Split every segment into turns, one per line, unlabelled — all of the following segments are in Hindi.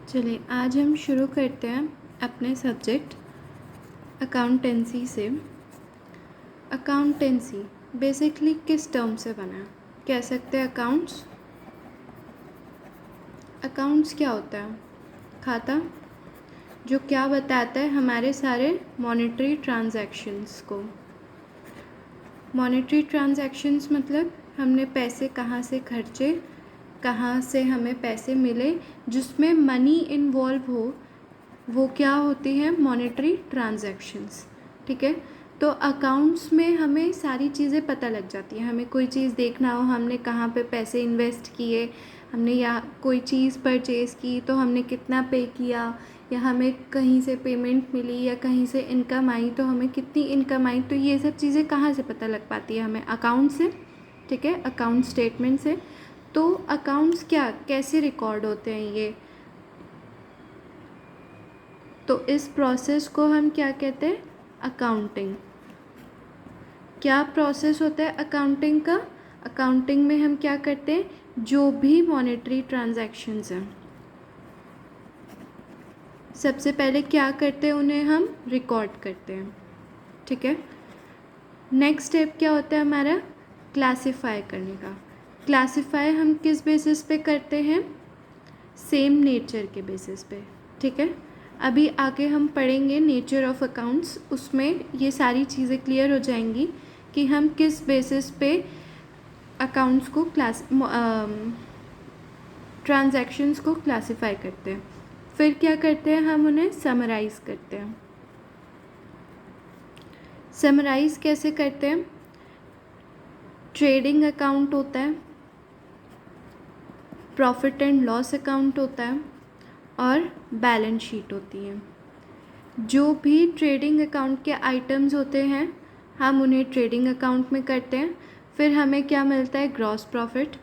चलिए आज हम शुरू करते हैं अपने सब्जेक्ट अकाउंटेंसी से। अकाउंटेंसी बेसिकली किस टर्म से बना है? कह सकते हैं अकाउंट्स। अकाउंट्स क्या होता है? खाता, जो क्या बताता है हमारे सारे मॉनेटरी ट्रांजैक्शंस को। मॉनेटरी ट्रांजैक्शंस मतलब हमने पैसे कहाँ से खर्चे, कहाँ से हमें पैसे मिले, जिसमें मनी इन्वॉल्व हो, वो क्या होती है? Monetary transactions. ठीक है, तो अकाउंट्स में हमें सारी चीज़ें पता लग जाती हैं। हमें कोई चीज़ देखना हो, हमने कहाँ पे पैसे इन्वेस्ट किए, हमने या कोई चीज़ परचेज़ की तो हमने कितना पे किया, या हमें कहीं से पेमेंट मिली या कहीं से इनकम आई तो हमें कितनी इनकम आई, तो ये सब चीज़ें कहाँ से पता लग पाती है? हमें अकाउंट से। ठीक है, अकाउंट स्टेटमेंट से। तो अकाउंट्स क्या कैसे रिकॉर्ड होते हैं ये, तो इस प्रोसेस को हम क्या कहते हैं? अकाउंटिंग। क्या प्रोसेस होता है अकाउंटिंग का? अकाउंटिंग में हम क्या करते हैं? जो भी मॉनेटरी ट्रांजैक्शंस हैं, सबसे पहले क्या करते हैं? उन्हें हम रिकॉर्ड करते हैं। ठीक है, नेक्स्ट स्टेप क्या होता है हमारा? क्लासिफाई करने का। क्लासिफाई हम किस बेसिस पे करते हैं? सेम नेचर के बेसिस पे। ठीक है, अभी आगे हम पढ़ेंगे नेचर ऑफ अकाउंट्स, उसमें ये सारी चीज़ें क्लियर हो जाएंगी कि हम किस बेसिस पे अकाउंट्स को ट्रांजैक्शंस को क्लासिफाई करते हैं। फिर क्या करते हैं? हम उन्हें समराइज़ करते हैं। समराइज़ कैसे करते हैं? ट्रेडिंग अकाउंट होता है, प्रॉफिट एंड लॉस अकाउंट होता है, और बैलेंस शीट होती है। जो भी ट्रेडिंग अकाउंट के आइटम्स होते हैं हम उन्हें ट्रेडिंग अकाउंट में करते हैं। फिर हमें क्या मिलता है? Gross profit.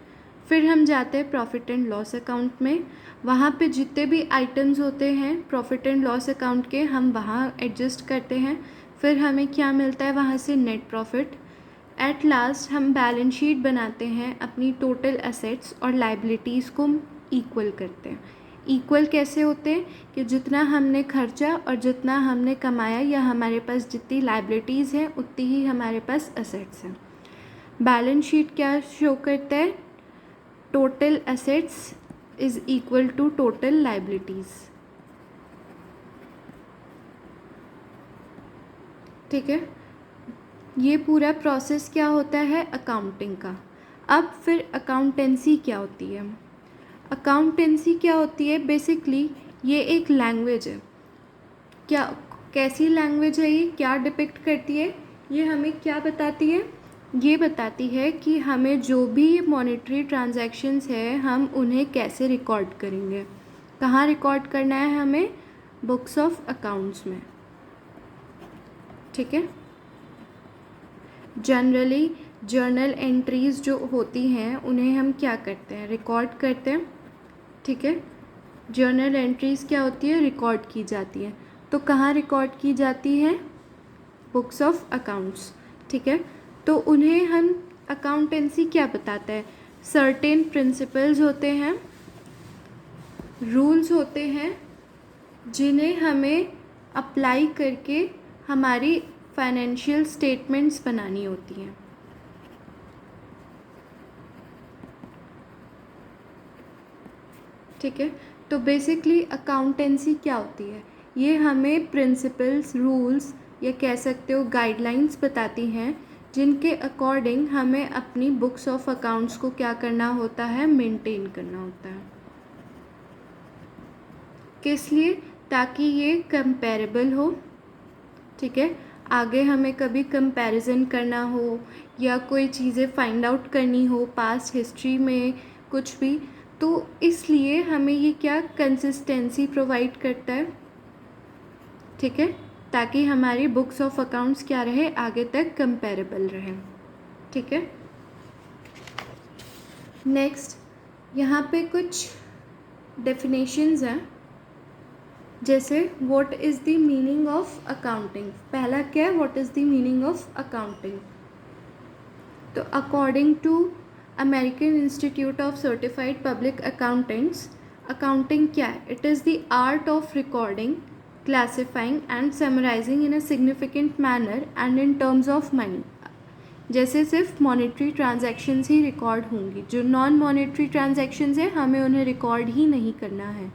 फिर हम जाते हैं प्रॉफिट एंड लॉस अकाउंट में, वहाँ पे जितने भी आइटम्स होते हैं प्रॉफिट एंड लॉस अकाउंट के हम वहाँ एडजस्ट करते हैं। फिर हमें क्या मिलता है वहाँ से? Net profit. एट लास्ट हम बैलेंस शीट बनाते हैं, अपनी टोटल एसेट्स और लाइबिलिटीज़ को इक्वल करते हैं। इक्वल कैसे होते हैं? कि जितना हमने खर्चा और जितना हमने कमाया, या हमारे पास जितनी लाइबिलिटीज़ हैं उतनी ही हमारे पास एसेट्स हैं। बैलेंस शीट क्या शो करता है? Total assets is equal to total liabilities. ठीक है, ये पूरा प्रोसेस क्या होता है अकाउंटिंग का। अब फिर अकाउंटेंसी क्या होती है? अकाउंटेंसी क्या होती है? बेसिकली ये एक लैंग्वेज है। क्या कैसी लैंग्वेज है ये? क्या डिपिक्ट करती है? ये हमें क्या बताती है? ये बताती है कि हमें जो भी मॉनेटरी ट्रांजैक्शंस है हम उन्हें कैसे रिकॉर्ड करेंगे। कहाँ रिकॉर्ड करना है हमें? बुक्स ऑफ अकाउंट्स में। ठीक है, जनरली जर्नल एंट्रीज़ जो होती हैं उन्हें हम क्या करते हैं? रिकॉर्ड करते हैं। ठीक है, जर्नल एंट्रीज़ क्या होती है? रिकॉर्ड की जाती है। तो कहाँ रिकॉर्ड की जाती है? Books of accounts. ठीक है, तो उन्हें हम अकाउंटेंसी क्या बताता है? सर्टेन प्रिंसिपल्स होते हैं, रूल्स होते हैं, जिन्हें हमें अप्लाई करके हमारी फाइनेंशियल स्टेटमेंट्स बनानी होती हैं। ठीक है, तो बेसिकली अकाउंटेंसी क्या होती है? ये हमें प्रिंसिपल्स, रूल्स या कह सकते हो गाइडलाइंस बताती हैं, जिनके अकॉर्डिंग हमें अपनी बुक्स ऑफ अकाउंट्स को क्या करना होता है? मेंटेन करना होता है। किस लिए? ताकि ये कंपेरेबल हो। ठीक है, आगे हमें कभी कंपैरिजन करना हो या कोई चीज़ें फाइंड आउट करनी हो पास्ट हिस्ट्री में कुछ भी, तो इसलिए हमें ये क्या कंसिस्टेंसी प्रोवाइड करता है। ठीक है, ताकि हमारी बुक्स ऑफ अकाउंट्स क्या रहे? आगे तक कंपेरेबल रहे। ठीक है, नेक्स्ट यहाँ पे कुछ डेफिनेशंस हैं, जैसे what is the meaning of accounting. पहला क्या है? What is the meaning of accounting. तो according to American Institute of Certified Public Accountants, accounting क्या है? It is the art of recording, classifying and summarising in a significant manner and in terms of money. जैसे सिर्फ मॉनेटरी ट्रांजैक्शंस ही रिकॉर्ड होंगी, जो नॉन मॉनेटरी ट्रांजैक्शंस हैं हमें उन्हें रिकॉर्ड ही नहीं करना है,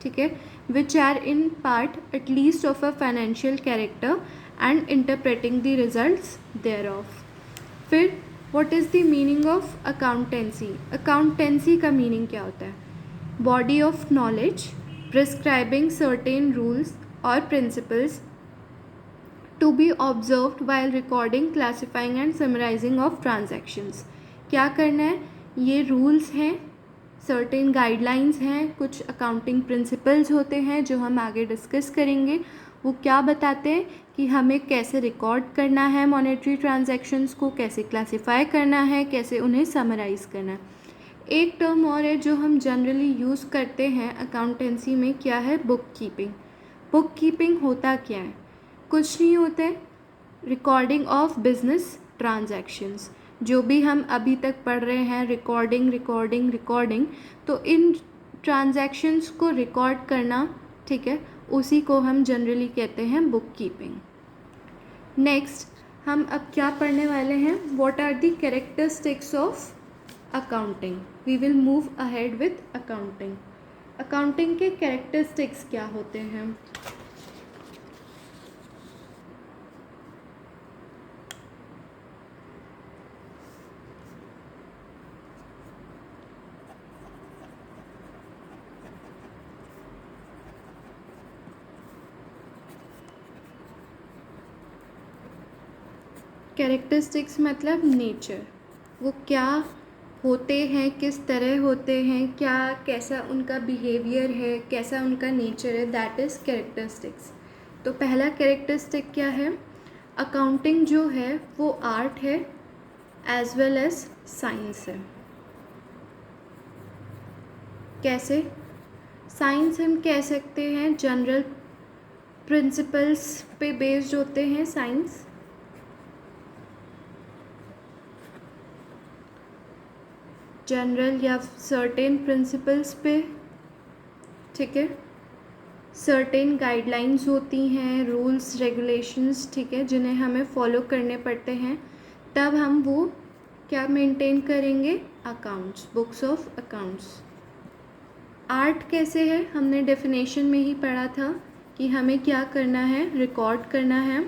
ठीक है। Which are in part at least of a financial character and interpreting the results thereof. फिर what is the meaning of accountancy? Accountancy का मीनिंग क्या होता है? Body of knowledge prescribing certain rules और principles to be observed while recording, classifying and summarizing of transactions। क्या करना है? ये रूल्स हैं, सर्टेन गाइडलाइंस हैं, कुछ अकाउंटिंग प्रिंसिपल्स होते हैं जो हम आगे डिस्कस करेंगे। वो क्या बताते हैं कि हमें कैसे रिकॉर्ड करना है मॉनेटरी ट्रांजैक्शंस को, कैसे क्लासीफाई करना है, कैसे उन्हें समराइज़ करना है। एक टर्म और है जो हम जनरली यूज़ करते हैं अकाउंटेंसी में, क्या है? Book keeping. बुक कीपिंग होता क्या है? कुछ नहीं होता है, रिकॉर्डिंग ऑफ बिजनेस ट्रांजैक्शंस। जो भी हम अभी तक पढ़ रहे हैं, रिकॉर्डिंग रिकॉर्डिंग रिकॉर्डिंग, तो इन ट्रांजैक्शंस को रिकॉर्ड करना, ठीक है, उसी को हम जनरली कहते हैं बुक कीपिंग। नेक्स्ट हम अब क्या पढ़ने वाले हैं? What are the characteristics of accounting. We will move ahead with accounting. Accounting के कैरेक्टरिस्टिक्स क्या होते हैं? कैरेक्टरिस्टिक्स मतलब नेचर, वो क्या होते हैं, किस तरह होते हैं, क्या कैसा उनका बिहेवियर है, कैसा उनका नेचर है, दैट इज़ कैरेक्टरिस्टिक्स। तो पहला कैरेक्टरिस्टिक क्या है? अकाउंटिंग जो है वो आर्ट है एज वेल एज साइंस है। कैसे? साइंस हम कह सकते हैं जनरल प्रिंसिपल्स पे बेस्ड होते हैं साइंस। जनरल या सर्टेन प्रिंसिपल्स पे, ठीक है। सर्टेन गाइडलाइंस होती हैं, रूल्स रेगुलेशंस, ठीक है, जिन्हें हमें फॉलो करने पड़ते हैं, तब हम वो क्या मेंटेन करेंगे? Accounts, books of accounts. Art कैसे है? हमने डेफिनेशन में ही पढ़ा था कि हमें क्या करना है? रिकॉर्ड करना है,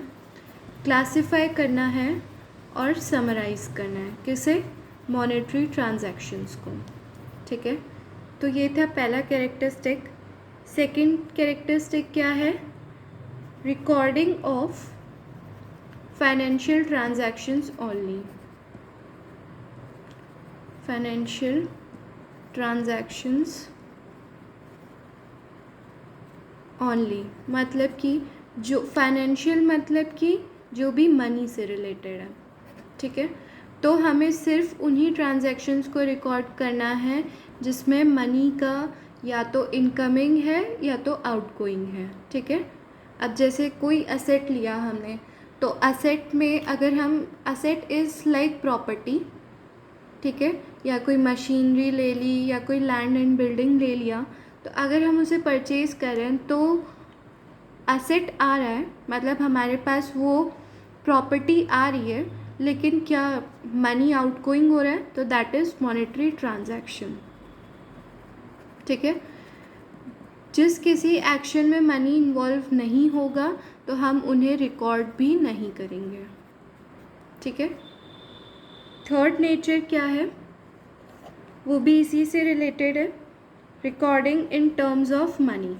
क्लासिफाई करना है और समराइज़ करना है। किसे? मॉनेटरी ट्रांजैक्शंस को, ठीक है। तो ये था पहला कैरेक्टरिस्टिक। सेकंड कैरेक्टरिस्टिक क्या है? Recording of financial transactions only. Financial transactions only मतलब कि जो फाइनेंशियल मतलब कि जो भी मनी से रिलेटेड है, ठीक है। तो हमें सिर्फ उन्हीं ट्रांजैक्शंस को रिकॉर्ड करना है जिसमें मनी का या तो इनकमिंग है या तो आउटगोइंग है, ठीक है। अब जैसे कोई असेट लिया हमने, तो असेट में अगर हम, असेट इज़ लाइक प्रॉपर्टी, ठीक है, या कोई मशीनरी ले ली या कोई लैंड एंड बिल्डिंग ले लिया, तो अगर हम उसे परचेज़ करें तो असेट आ रहा है, मतलब हमारे पास वो प्रॉपर्टी आ रही है, लेकिन क्या मनी आउटगोइंग हो रहा है, तो दैट इज़ मॉनेटरी ट्रांजैक्शन, ठीक है। जिस किसी एक्शन में मनी इन्वॉल्व नहीं होगा तो हम उन्हें रिकॉर्ड भी नहीं करेंगे, ठीक है। थर्ड नेचर क्या है? वो भी इसी से रिलेटेड है, recording in terms of money.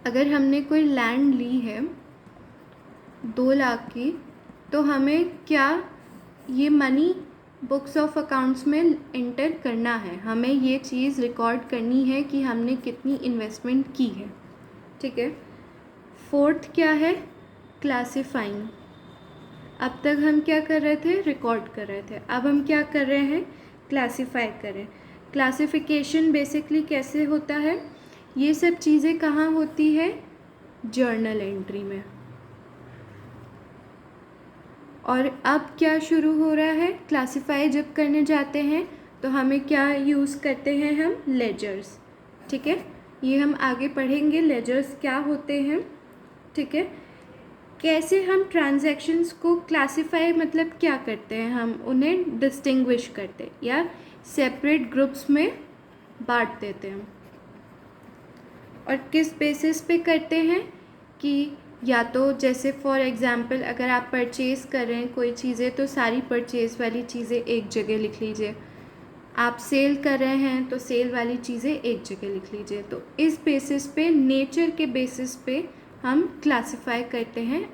अगर हमने कोई लैंड ली है 2 लाख की, तो हमें क्या ये मनी बुक्स ऑफ अकाउंट्स में इंटर करना है, हमें ये चीज़ रिकॉर्ड करनी है कि हमने कितनी इन्वेस्टमेंट की है, ठीक है। फोर्थ क्या है? क्लासिफाइंग। अब तक हम क्या कर रहे थे? रिकॉर्ड कर रहे थे। अब हम क्या कर रहे हैं? क्लासिफाई कर रहे हैं। क्लासिफिकेशन बेसिकली कैसे होता है? ये सब चीज़ें कहाँ होती है? जर्नल एंट्री में। और अब क्या शुरू हो रहा है, क्लासीफाई जब करने जाते हैं तो हमें क्या यूज़ करते हैं, हम लेजर्स। ठीक है, ये हम आगे पढ़ेंगे लेजर्स क्या होते हैं। ठीक है, कैसे हम ट्रांजैक्शंस को क्लासीफाई मतलब क्या करते हैं, हम उन्हें डिस्टिंग्विश करते हैं या सेपरेट ग्रुप्स में बांट देते हैं। और किस बेसिस पे करते हैं कि या तो जैसे फॉर एग्ज़ाम्पल अगर आप परचेज़ कर रहे हैं कोई चीज़ें तो सारी परचेज़ वाली चीज़ें एक जगह लिख लीजिए, आप सेल कर रहे हैं तो सेल वाली चीज़ें एक जगह लिख लीजिए। तो इस बेसिस पे, नेचर के बेसिस पे हम क्लासिफाई करते हैं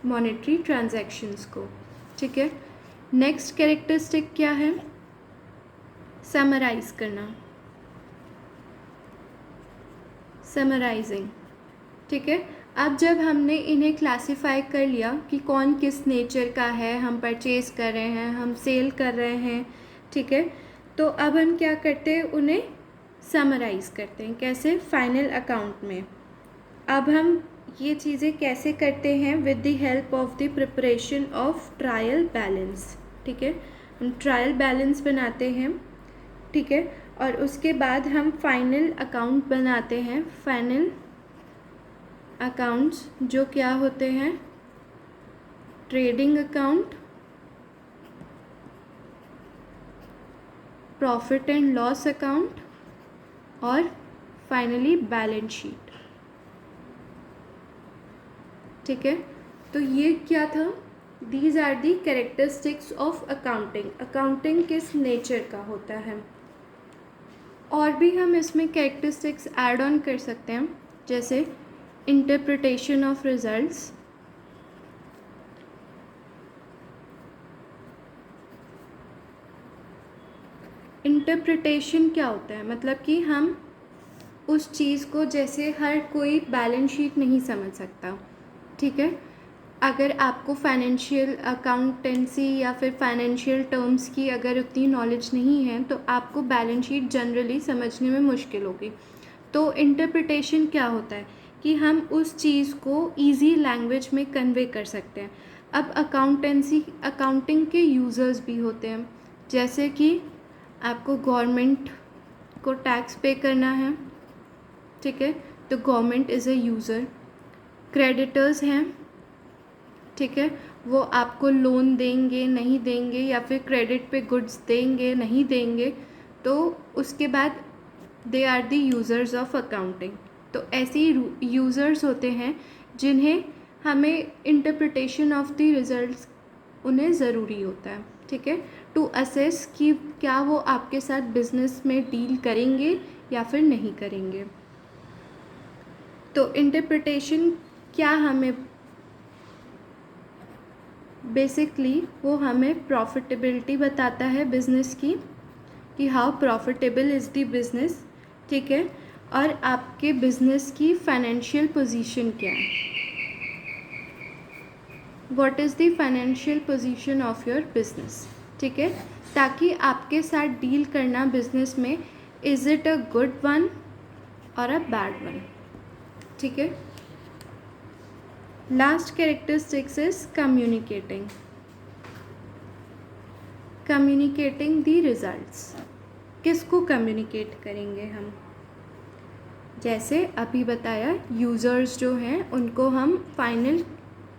मॉनेटरी ट्रांजैक्शंस को। ठीक है, नेक्स्ट कैरेक्टरिस्टिक क्या है, समराइज़ करना, समराइजिंग। ठीक है, अब जब हमने इन्हें क्लासिफाई कर लिया कि कौन किस नेचर का है, हम परचेज़ कर रहे हैं, हम सेल कर रहे हैं, ठीक है, तो अब हम क्या करते हैं, उन्हें समराइज़ करते हैं। कैसे, फाइनल अकाउंट में। अब हम ये चीज़ें कैसे करते हैं, with the help of the preparation of trial balance. ठीक है, हम ट्रायल बैलेंस बनाते हैं। ठीक है, और उसके बाद हम फाइनल अकाउंट बनाते हैं। फाइनल अकाउंट्स जो क्या होते हैं, trading account, profit and loss account और फाइनली बैलेंस शीट। ठीक है, तो ये क्या था, these are the characteristics of accounting. Accounting किस नेचर का होता है। और भी हम इसमें कैरेक्टरिस्टिक्स ऐड ऑन कर सकते हैं, जैसे इंटरप्रिटेशन ऑफ रिजल्ट्स, इंटरप्रिटेशन क्या होता है, मतलब कि हम उस चीज़ को, जैसे हर कोई बैलेंस शीट नहीं समझ सकता। ठीक है, अगर आपको फाइनेंशियल अकाउंटेंसी या फिर फाइनेंशियल टर्म्स की अगर उतनी नॉलेज नहीं है तो आपको बैलेंस शीट जनरली समझने में मुश्किल होगी। तो इंटरप्रिटेशन क्या होता है कि हम उस चीज़ को इजी लैंग्वेज में कन्वे कर सकते हैं। अब अकाउंटिंग के यूज़र्स भी होते हैं, जैसे कि आपको गवर्नमेंट को टैक्स पे करना है। ठीक है, तो government is a user. Creditors हैं, ठीक है, वो आपको लोन देंगे नहीं देंगे या फिर क्रेडिट पे गुड्स देंगे नहीं देंगे, तो उसके बाद they are the users of accounting. तो ऐसे ही यूज़र्स होते हैं जिन्हें हमें इंटरप्रिटेशन ऑफ द रिजल्ट्स उन्हें ज़रूरी होता है। ठीक है, टू असेस कि क्या वो आपके साथ बिजनेस में डील करेंगे या फिर नहीं करेंगे। तो इंटरप्रिटेशन क्या हमें, बेसिकली वो हमें प्रॉफिटेबिलिटी बताता है बिज़नेस की, कि how profitable is the business. ठीक है, और आपके बिज़नेस की फाइनेंशियल पोजीशन क्या है, what is the financial position of your business. ठीक है, ताकि आपके साथ डील करना बिज़नेस में, is it a good one और अ बैड वन। ठीक है, last characteristics is communicating, communicating the results. किसको कम्युनिकेट करेंगे हम, जैसे अभी बताया, यूज़र्स जो हैं उनको हम फाइनल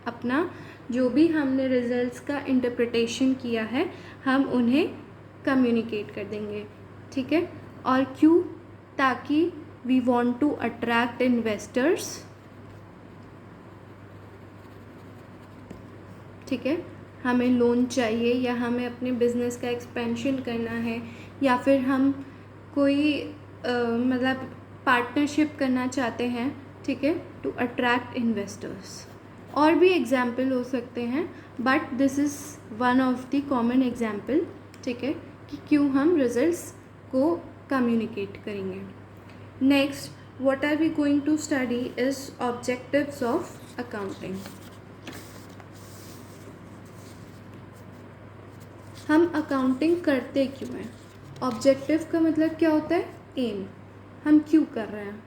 अपना जो भी हमने रिजल्ट्स का इंटरप्रिटेशन किया है हम उन्हें कम्युनिकेट कर देंगे। ठीक है, और क्यों, ताकि we want to attract investors. ठीक है, हमें लोन चाहिए या हमें अपने बिज़नेस का एक्सपेंशन करना है या फिर हम कोई मतलब पार्टनरशिप करना चाहते हैं। ठीक है, टू अट्रैक्ट इन्वेस्टर्स। और भी एग्जाम्पल हो सकते हैं, but this is one of the common example. ठीक है, कि क्यों हम रिजल्ट्स को कम्युनिकेट करेंगे। Next, what are we going to study is objectives of accounting. हम अकाउंटिंग करते क्यों हैं, ऑब्जेक्टिव का मतलब क्या होता है, एम, हम क्यों कर रहे हैं।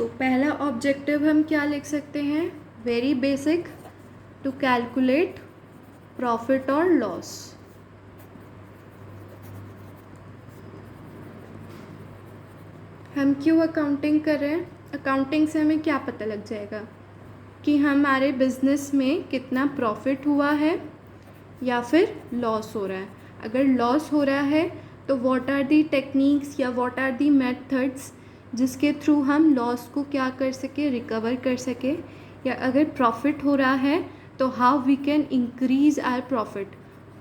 तो पहला ऑब्जेक्टिव हम क्या लिख सकते हैं, very basic, to calculate profit और लॉस। हम क्यों अकाउंटिंग कर रहे हैं, अकाउंटिंग से हमें क्या पता लग जाएगा कि हमारे बिजनेस में कितना प्रॉफिट हुआ है या फिर लॉस हो रहा है। अगर लॉस हो रहा है तो व्हाट आर दी टेक्निक्स या व्हाट आर दी मेथड्स जिसके थ्रू हम लॉस को क्या कर सके, रिकवर कर सके। या अगर प्रॉफिट हो रहा है तो how we can increase our profit,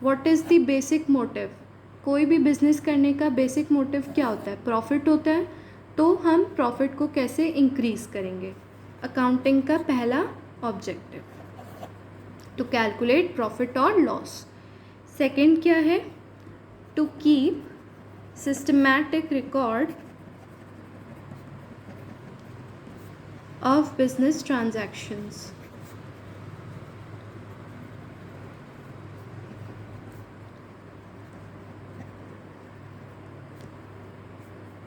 what is the basic motive. कोई भी बिजनेस करने का बेसिक मोटिव क्या होता है, प्रॉफिट होता है, तो हम प्रॉफिट को कैसे इंक्रीज करेंगे। अकाउंटिंग का पहला ऑब्जेक्टिव टू कैलकुलेट प्रॉफिट और लॉस। सेकंड क्या है, to keep systematic record of business transactions.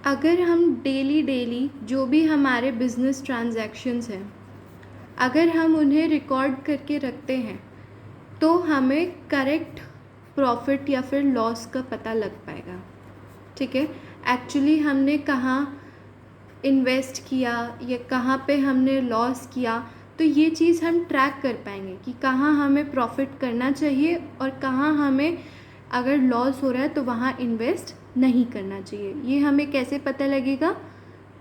अगर हम डेली जो भी हमारे बिजनेस ट्रांजैक्शंस हैं, अगर हम उन्हें रिकॉर्ड करके रखते हैं तो हमें करेक्ट प्रॉफिट या फिर लॉस का पता लग पाएगा। ठीक है, एक्चुअली हमने कहाँ इन्वेस्ट किया या कहाँ पे हमने लॉस किया, तो ये चीज़ हम ट्रैक कर पाएंगे कि कहाँ हमें प्रॉफिट करना चाहिए और कहाँ हमें अगर लॉस हो रहा है तो वहाँ इन्वेस्ट नहीं करना चाहिए। ये हमें कैसे पता लगेगा,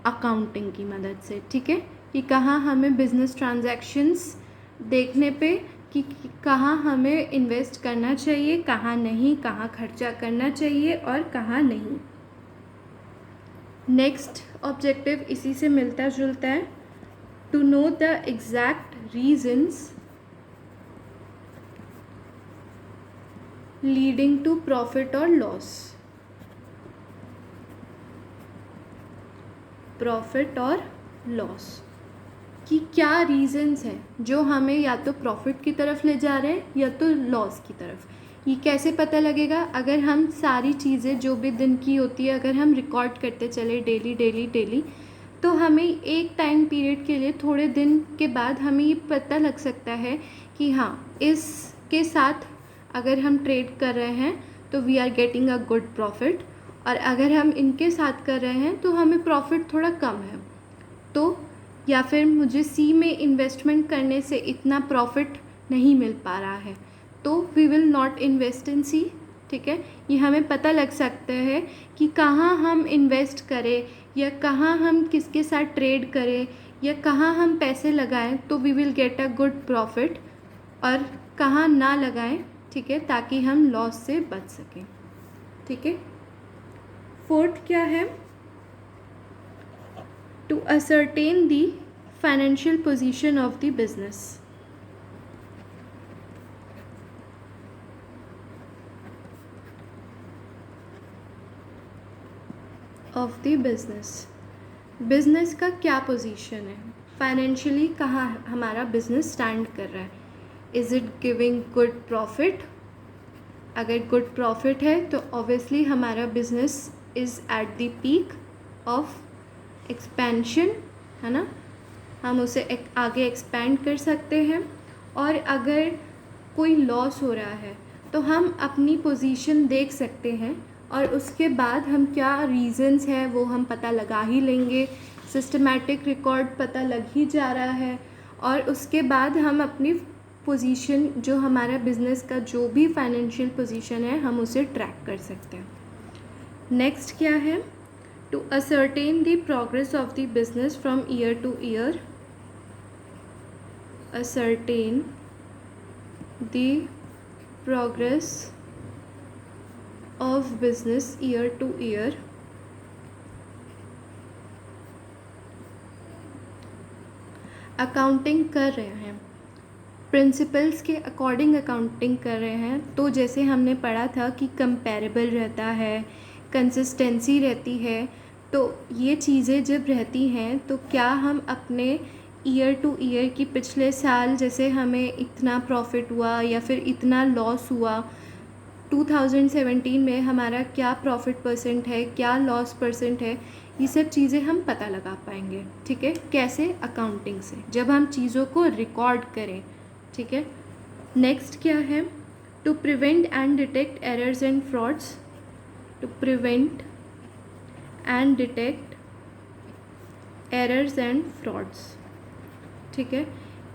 अकाउंटिंग की मदद से। ठीक है, कि कहाँ हमें बिजनेस ट्रांजैक्शंस देखने पे कि कहाँ हमें इन्वेस्ट करना चाहिए, कहाँ नहीं, कहाँ खर्चा करना चाहिए और कहाँ नहीं। नेक्स्ट ऑब्जेक्टिव इसी से मिलता जुलता है, to know the exact reasons leading to profit और लॉस। प्रॉफिट और लॉस कि क्या रीजंस हैं जो हमें या तो प्रॉफिट की तरफ ले जा रहे हैं या तो लॉस की तरफ। ये कैसे पता लगेगा, अगर हम सारी चीज़ें जो भी दिन की होती है अगर हम रिकॉर्ड करते चले डेली, तो हमें एक टाइम पीरियड के लिए थोड़े दिन के बाद हमें ये पता लग सकता है कि हाँ, इसके साथ अगर हम ट्रेड कर रहे हैं तो we are getting a good profit, और अगर हम इनके साथ कर रहे हैं तो हमें प्रॉफिट थोड़ा कम है। तो या फिर मुझे सी में इन्वेस्टमेंट करने से इतना प्रॉफिट नहीं मिल पा रहा है तो we will not invest in C. ठीक है, ये हमें पता लग सकता है कि कहाँ हम इन्वेस्ट करें या कहाँ हम किसके साथ ट्रेड करें या कहाँ हम पैसे लगाएं तो we will get a good profit, और कहाँ ना लगाएं। ठीक है, ताकि हम लॉस से बच सकें। ठीक है, फोर्थ क्या है, to ascertain the financial position of the business. Of the business का क्या पोजीशन है, फाइनेंशियली कहाँ हमारा बिजनेस स्टैंड कर रहा है। Is it giving good profit, अगर गुड प्रॉफिट है तो ऑब्वियसली हमारा business is at the peak of expansion, है ना, हम उसे आगे एक्सपेंड कर सकते हैं। और अगर कोई लॉस हो रहा है तो हम अपनी पोजीशन देख सकते हैं और उसके बाद हम क्या रीज़न्स हैं वो हम पता लगा ही लेंगे। सिस्टमैटिक रिकॉर्ड पता लग ही जा रहा है और उसके बाद हम अपनी पोजीशन, जो हमारा बिज़नेस का जो भी फाइनेंशियल पोजीशन है, हम उसे ट्रैक कर सकते हैं। नेक्स्ट क्या है, to ascertain the progress of the business from year to year. Ascertain the progress of business year to year. Accounting कर रहे हैं, प्रिंसिपल्स के अकॉर्डिंग अकाउंटिंग कर रहे हैं, तो जैसे हमने पढ़ा था कि कंपैरेबल रहता है, कंसिस्टेंसी रहती है। तो ये चीज़ें जब रहती हैं तो क्या हम अपने ईयर टू ईयर की पिछले साल जैसे हमें इतना प्रॉफिट हुआ या फिर इतना लॉस हुआ, 2017 में हमारा क्या प्रॉफिट परसेंट है, क्या लॉस परसेंट है, ये सब चीज़ें हम पता लगा पाएंगे। ठीक है, कैसे? अकाउंटिंग से, जब हम चीज़ों को रिकॉर्ड करें। ठीक है, नेक्स्ट क्या है? To prevent and detect errors and frauds. To prevent and detect errors and frauds. ठीक है,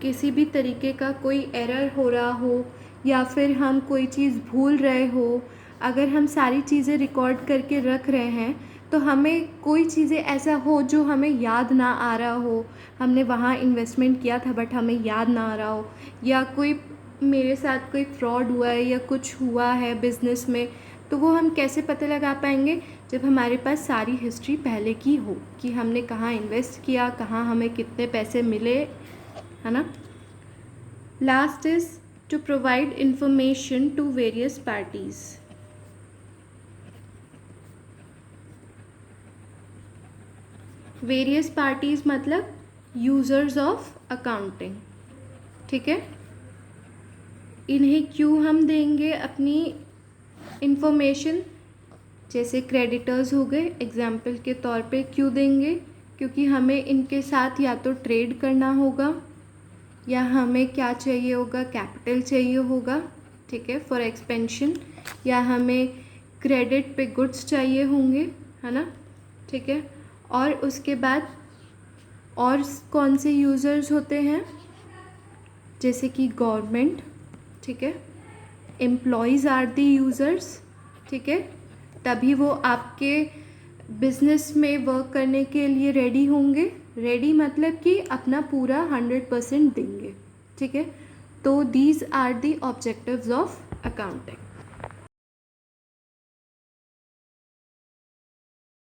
किसी भी तरीके का कोई एरर हो रहा हो या फिर हम कोई चीज़ भूल रहे हो, अगर हम सारी चीज़ें रिकॉर्ड करके रख रहे हैं तो हमें कोई चीज़ें ऐसा हो जो हमें याद ना आ रहा हो, हमने वहाँ इन्वेस्टमेंट किया था बट हमें याद ना आ रहा हो, या कोई मेरे साथ कोई फ्रॉड हुआ है या कुछ हुआ है बिज़नेस में, तो वो हम कैसे पता लगा पाएंगे? जब हमारे पास सारी हिस्ट्री पहले की हो कि हमने कहाँ इन्वेस्ट किया, कहाँ हमें कितने पैसे मिले, है ना। Last is to provide information to various parties. Various parties मतलब यूज़र्स ऑफ अकाउंटिंग। ठीक है, इन्हें क्यों हम देंगे अपनी इंफॉर्मेशन? जैसे क्रेडिटर्स हो गए, एग्जाम्पल के तौर पे क्यों देंगे? क्योंकि हमें इनके साथ या तो ट्रेड करना होगा या हमें क्या चाहिए होगा, कैपिटल चाहिए होगा। ठीक है, फॉर एक्सपेंशन, या हमें क्रेडिट पे गुड्स चाहिए होंगे, है ना। ठीक है, और उसके बाद और कौन से यूज़र्स होते हैं? जैसे कि गवर्नमेंट। ठीक है, एम्प्लॉयज़ आर दी यूज़र्स। ठीक है, तभी वो आपके बिजनेस में वर्क करने के लिए रेडी होंगे। रेडी मतलब कि अपना पूरा 100% देंगे। ठीक है, तो these are the objectives of accounting.